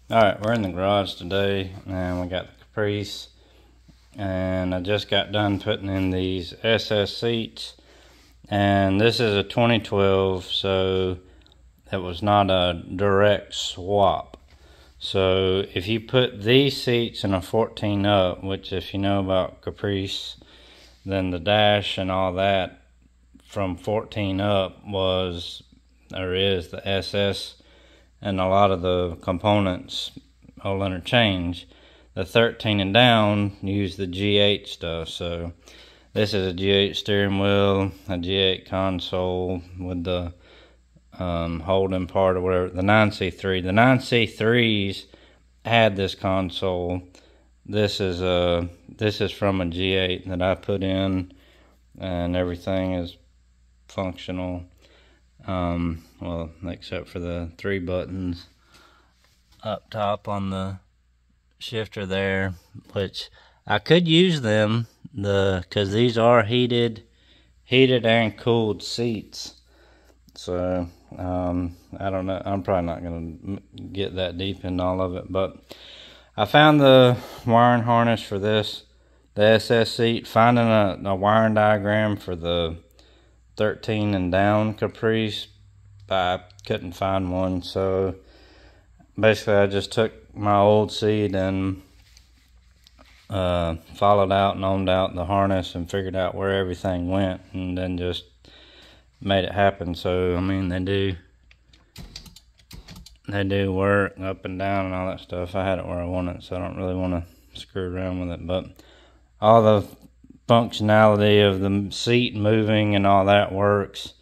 Alright, we're in the garage today and we got the Caprice, and I just got done putting in these SS seats, and this is a 2012, so it was not a direct swap. So if you put these seats in a 14 up, which if you know about Caprice, then the dash and all that from 14 up was, or is, the SS, and a lot of the components will interchange. The 13 and down use the G8 stuff. So this is a G8 steering wheel, a G8 console with the holding part or whatever. The 9C3. The 9C3s had this console. This is from a G8 that I put in, and everything is functional. Well, except for the 3 buttons up top on the shifter there, which I could use them, because these are heated and cooled seats. So I don't know, I'm probably not going to get that deep in all of it, but I found the wiring harness for this, the SS seat. Finding a wiring diagram for the 13 and down Caprice, I couldn't find one. So basically I just took my old seat and followed out and owned out the harness and figured out where everything went, and then just made it happen. So I mean, they do work up and down and all that stuff. I had it where I want it, so I don't really want to screw around with it, but all the functionality of the seat moving and all that works.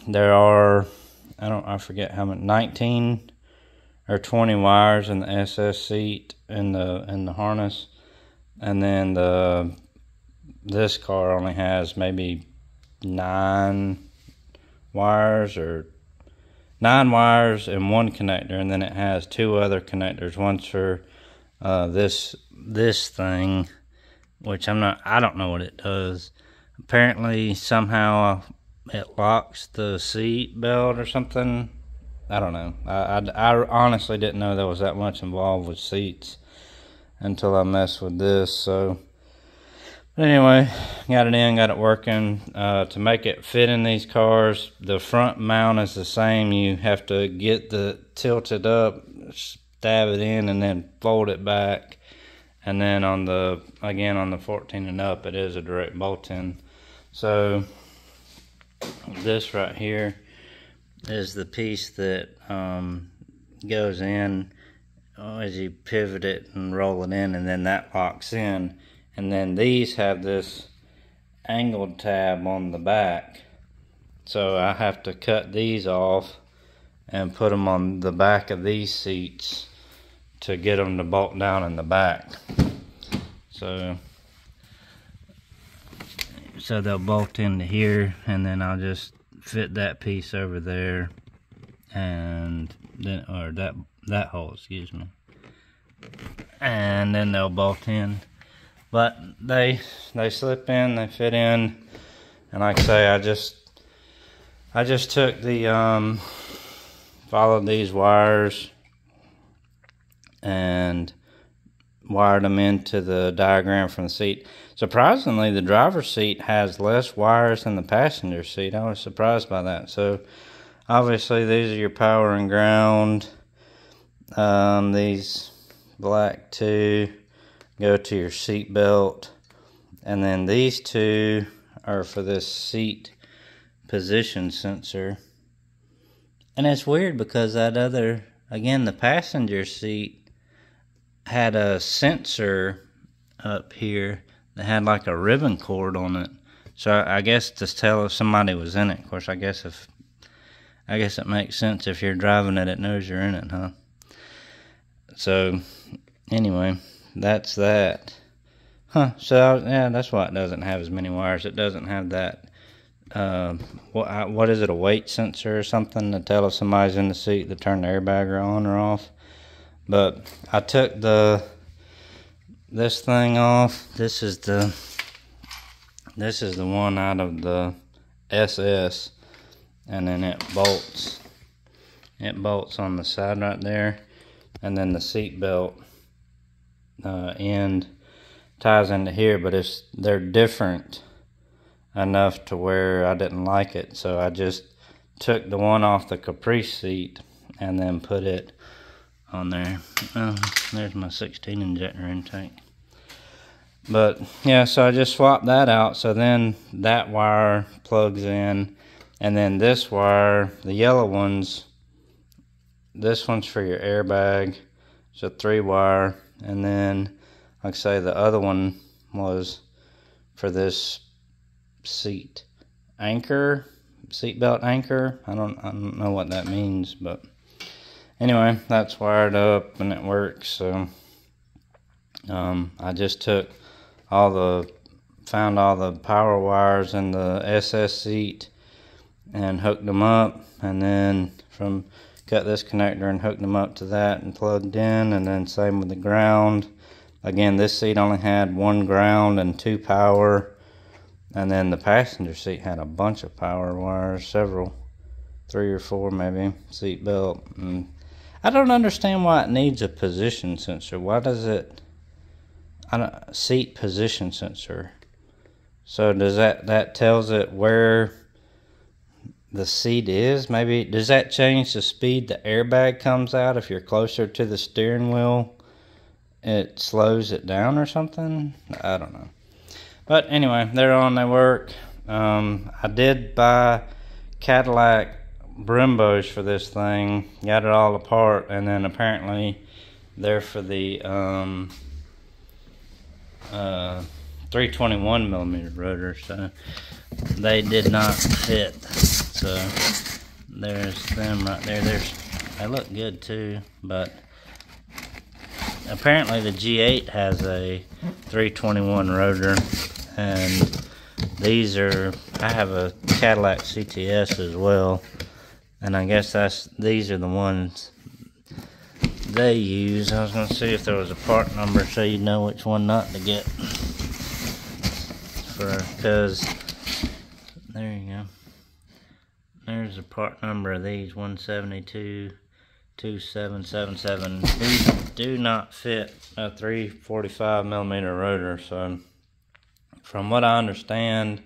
There are, I forget how many, 19 or 20 wires in the SS seat in the harness, and then this car only has maybe 9 wires and 1 connector, and then it has 2 other connectors. One's for this thing, which I don't know what it does. Apparently somehow it locks the seat belt or something. I don't know. I honestly didn't know there was that much involved with seats until I messed with this. So, but anyway, got it in, got it working. To make it fit in these cars, the front mount is the same. You have to get the tilted up, stab it in, and then fold it back. And then on the 14 and up, it is a direct bolt-in. So this right here is the piece that goes in as you pivot it and roll it in, and then that locks in. And then these have this angled tab on the back, so I have to cut these off and put them on the back of these seats to get them to bolt down in the back. So they'll bolt into here, and then I'll just fit that piece over there, and then, or that hole, excuse me, and then they'll bolt in. But they slip in, they fit in, and like I say, I just took the followed these wires and wired them into the diagram from the seat. Surprisingly, the driver's seat has less wires than the passenger seat. I was surprised by that. So obviously these are your power and ground. These black 2 go to your seat belt, and then these 2 are for this seat position sensor. And it's weird because that other, again, the passenger seat had a sensor up here that had like a ribbon cord on it. So I guess to tell if somebody was in it. Of course, I guess it makes sense if you're driving it, it knows you're in it, huh? So anyway, that's that. So yeah, that's why it doesn't have as many wires. It doesn't have that what is it, a weight sensor or something to tell if somebody's in the seat to turn the airbag on or off. But I took this thing off. This is the one out of the SS, and then it bolts it bolts on the side right there, and then the seat belt end ties into here, but they're different enough to where I didn't like it, so I just took the one off the Caprice seat and then put it on there. Oh, there's my 16 injector intake. But yeah, so I just swapped that out, so then that wire plugs in, and then this wire, the yellow ones, this one's for your airbag. It's a 3-wire, and then like I say, the other one was for this seat belt anchor. I don't know what that means, but anyway, that's wired up and it works. So I just found all the power wires in the SS seat and hooked them up, and then cut this connector and hooked them up to that and plugged in, and then same with the ground. Again, this seat only had 1 ground and 2 power, and then the passenger seat had a bunch of power wires, 3 or 4 maybe, seat belt. And I don't understand why it needs a position sensor. Why does it? Seat position sensor. So does that tells it where the seat is? Maybe does that change the speed the airbag comes out? If you're closer to the steering wheel, it slows it down or something. I don't know. But anyway, they're on. They work. I did buy Cadillac Brembos for this thing. Got it all apart, and then apparently they're for the 321 millimeter rotor, so they did not fit. So there's them right there. They look good too, but apparently the G8 has a 321 rotor, and these are, I have a Cadillac CTS as well, and I guess these are the ones they use. I was going to see if there was a part number so you know which one not to get, because there you go. There's the part number of these, 1722777. These do not fit a 345 millimeter rotor, so from what I understand,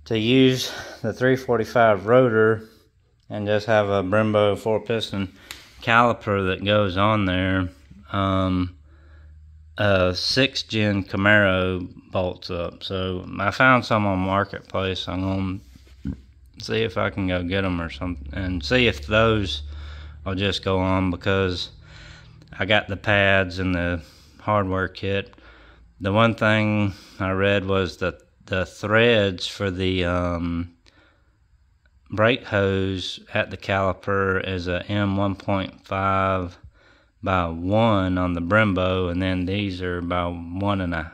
to use the 345 rotor and just have a Brembo 4-piston caliper that goes on there, a 6th gen Camaro bolts up. So I found some on Marketplace. I'm going to see if I can go get them or something, and see if those will just go on, because I got the pads and the hardware kit. The one thing I read was that the threads for the brake hose at the caliper is a M1.5 by 1 on the Brembo, and then these are by M10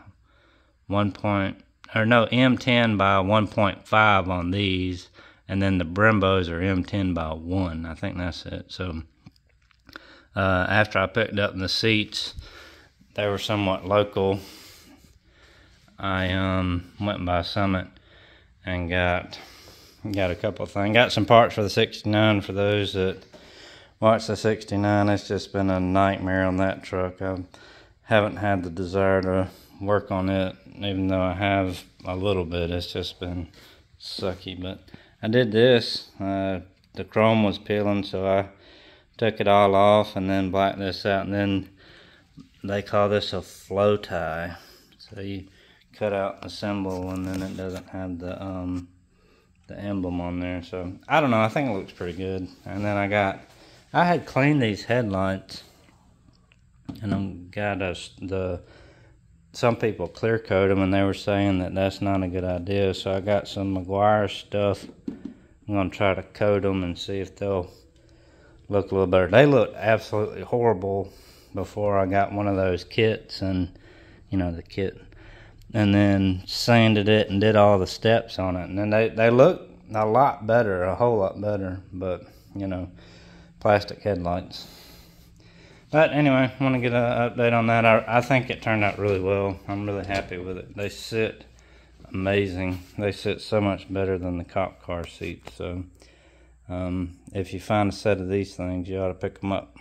by 1.5 on these, and then the Brembos are M10 by 1. I think that's it. So after I picked up the seats, they were somewhat local. I went by Summit and got a couple of things. Got some parts for the 69. For those that watch the 69, it's just been a nightmare on that truck. I haven't had the desire to work on it, even though I have a little bit. It's just been sucky. But I did this. The chrome was peeling, so I took it all off and then blacked this out, and then they call this a flow tie. So you cut out the symbol, and then it doesn't have the emblem on there. So I don't know, I think it looks pretty good. And then I had cleaned these headlights, and some people clear coat them, and they were saying that that's not a good idea. So I got some Meguiar stuff. I'm gonna try to coat them and see if they'll look a little better. They looked absolutely horrible before I got one of those kits, and the kit, and then sanded it and did all the steps on it, and then they look a lot better, a whole lot better. But plastic headlights. But anyway, I want to get an update on that. I think it turned out really well. I'm really happy with it. They sit amazing. They sit so much better than the cop car seats. So If you find a set of these things, you ought to pick them up.